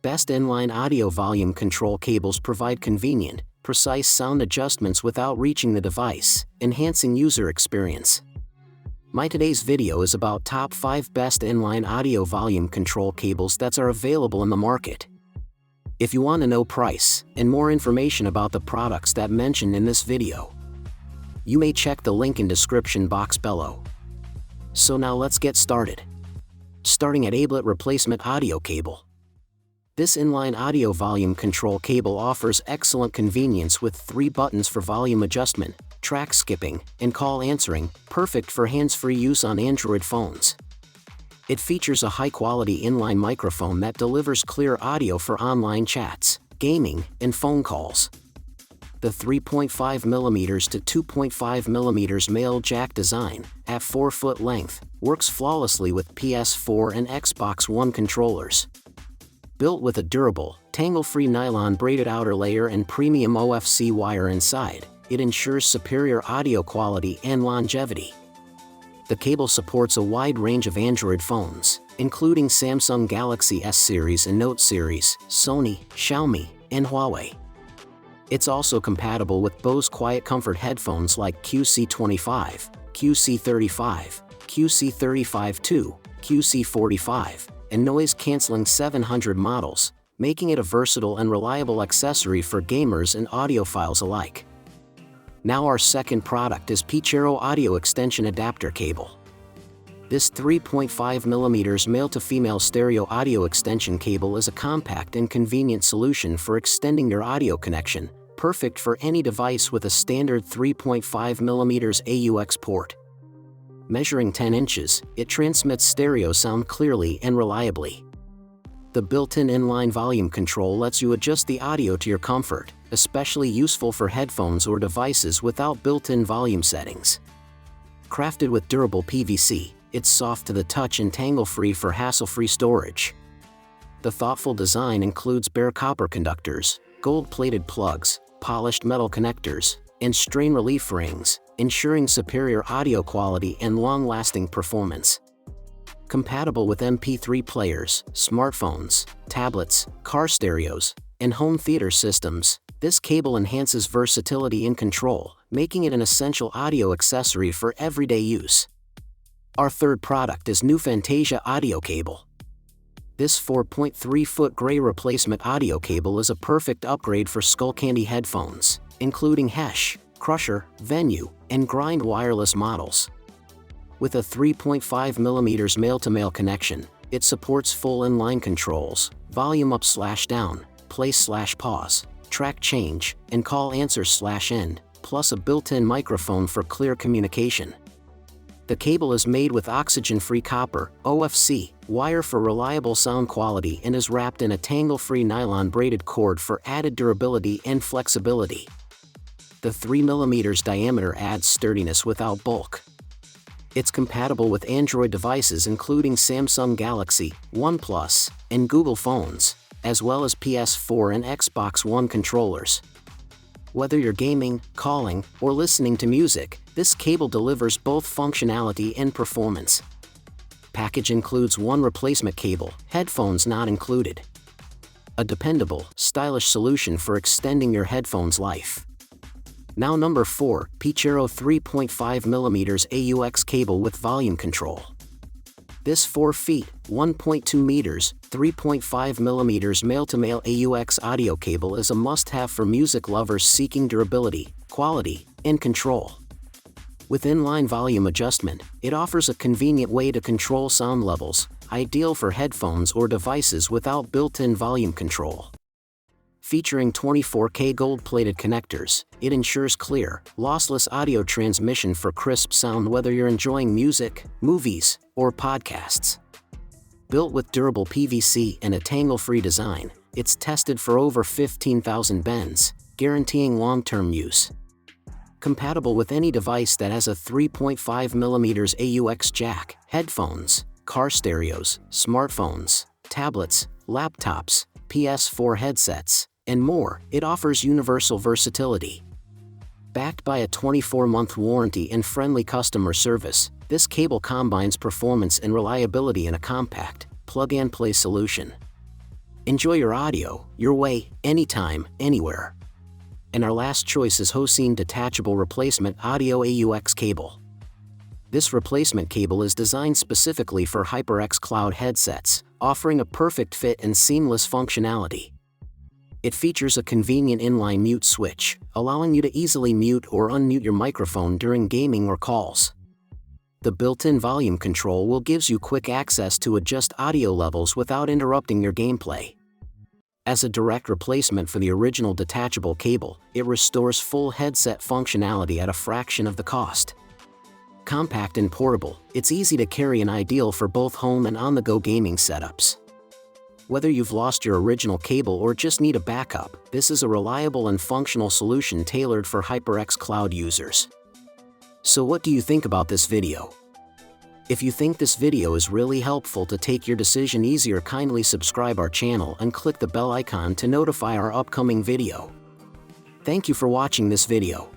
Best inline audio volume control cables provide convenient, precise sound adjustments without reaching the device, enhancing user experience. My today's video is about top 5 best inline audio volume control cables that are available in the market. If you want to know price and more information about the products that mentioned in this video, you may check the link in description box below. So now let's get started. Starting at Ablet Replacement Audio Cable. This inline audio volume control cable offers excellent convenience with 3 buttons for volume adjustment, track skipping, and call answering, perfect for hands-free use on Android phones. It features a high-quality inline microphone that delivers clear audio for online chats, gaming, and phone calls. The 3.5mm to 2.5mm male jack design, at 4-foot length, works flawlessly with PS4 and Xbox One controllers. Built with a durable, tangle-free nylon braided outer layer and premium OFC wire inside, it ensures superior audio quality and longevity. The cable supports a wide range of Android phones, including Samsung Galaxy S series and Note series, Sony, Xiaomi, and Huawei. It's also compatible with Bose Quiet Comfort headphones like QC25, QC35, QC35-2, QC45, and noise-canceling 700 models, making it a versatile and reliable accessory for gamers and audiophiles alike. Now our second product is PChero Audio Extension Adapter Cable. This 3.5mm male-to-female stereo audio extension cable is a compact and convenient solution for extending your audio connection, perfect for any device with a standard 3.5mm AUX port. Measuring 10 inches, it transmits stereo sound clearly and reliably. The built-in inline volume control lets you adjust the audio to your comfort, especially useful for headphones or devices without built-in volume settings. Crafted with durable PVC, it's soft to the touch and tangle-free for hassle-free storage. The thoughtful design includes bare copper conductors, gold-plated plugs, polished metal connectors, and strain relief rings, ensuring superior audio quality and long-lasting performance. Compatible with MP3 players, smartphones, tablets, car stereos, and home theater systems, this cable enhances versatility and control, making it an essential audio accessory for everyday use. Our third product is NewFantasia Audio Cable. This 4.3-foot gray replacement audio cable is a perfect upgrade for Skullcandy headphones, including Hesh, Crusher, Venue, and Grind wireless models. With a 3.5mm male-to-male connection, it supports full inline controls, volume up/down, play/pause, track change, and call answer/end, plus a built-in microphone for clear communication. The cable is made with oxygen-free copper, OFC, wire for reliable sound quality and is wrapped in a tangle-free nylon braided cord for added durability and flexibility. The 3mm diameter adds sturdiness without bulk. It's compatible with Android devices including Samsung Galaxy, OnePlus, and Google phones, as well as PS4 and Xbox One controllers. Whether you're gaming, calling, or listening to music, this cable delivers both functionality and performance. Package includes 1 replacement cable, headphones not included. A dependable, stylish solution for extending your headphones' life. Now number 4, PChero 3.5mm AUX cable with volume control. This 4 feet, 1.2 meters, 3.5mm male-to-male AUX audio cable is a must-have for music lovers seeking durability, quality, and control. With inline volume adjustment, it offers a convenient way to control sound levels, ideal for headphones or devices without built-in volume control. Featuring 24K gold-plated connectors, it ensures clear, lossless audio transmission for crisp sound whether you're enjoying music, movies, or podcasts. Built with durable PVC and a tangle-free design, it's tested for over 15,000 bends, guaranteeing long-term use. Compatible with any device that has a 3.5mm AUX jack, headphones, car stereos, smartphones, tablets, laptops, PS4 headsets, and more, it offers universal versatility. Backed by a 24-month warranty and friendly customer service, this cable combines performance and reliability in a compact, plug-and-play solution. Enjoy your audio, your way, anytime, anywhere. And our last choice is Hosine Detachable Replacement Audio AUX Cable. This replacement cable is designed specifically for HyperX Cloud headsets, offering a perfect fit and seamless functionality. It features a convenient inline mute switch, allowing you to easily mute or unmute your microphone during gaming or calls. The built-in volume control will give you quick access to adjust audio levels without interrupting your gameplay. As a direct replacement for the original detachable cable, it restores full headset functionality at a fraction of the cost. Compact and portable, it's easy to carry and ideal for both home and on-the-go gaming setups. Whether you've lost your original cable or just need a backup, this is a reliable and functional solution tailored for HyperX Cloud users. So what do you think about this video? If you think this video is really helpful to take your decision easier, kindly subscribe our channel and click the bell icon to notify our upcoming video. Thank you for watching this video.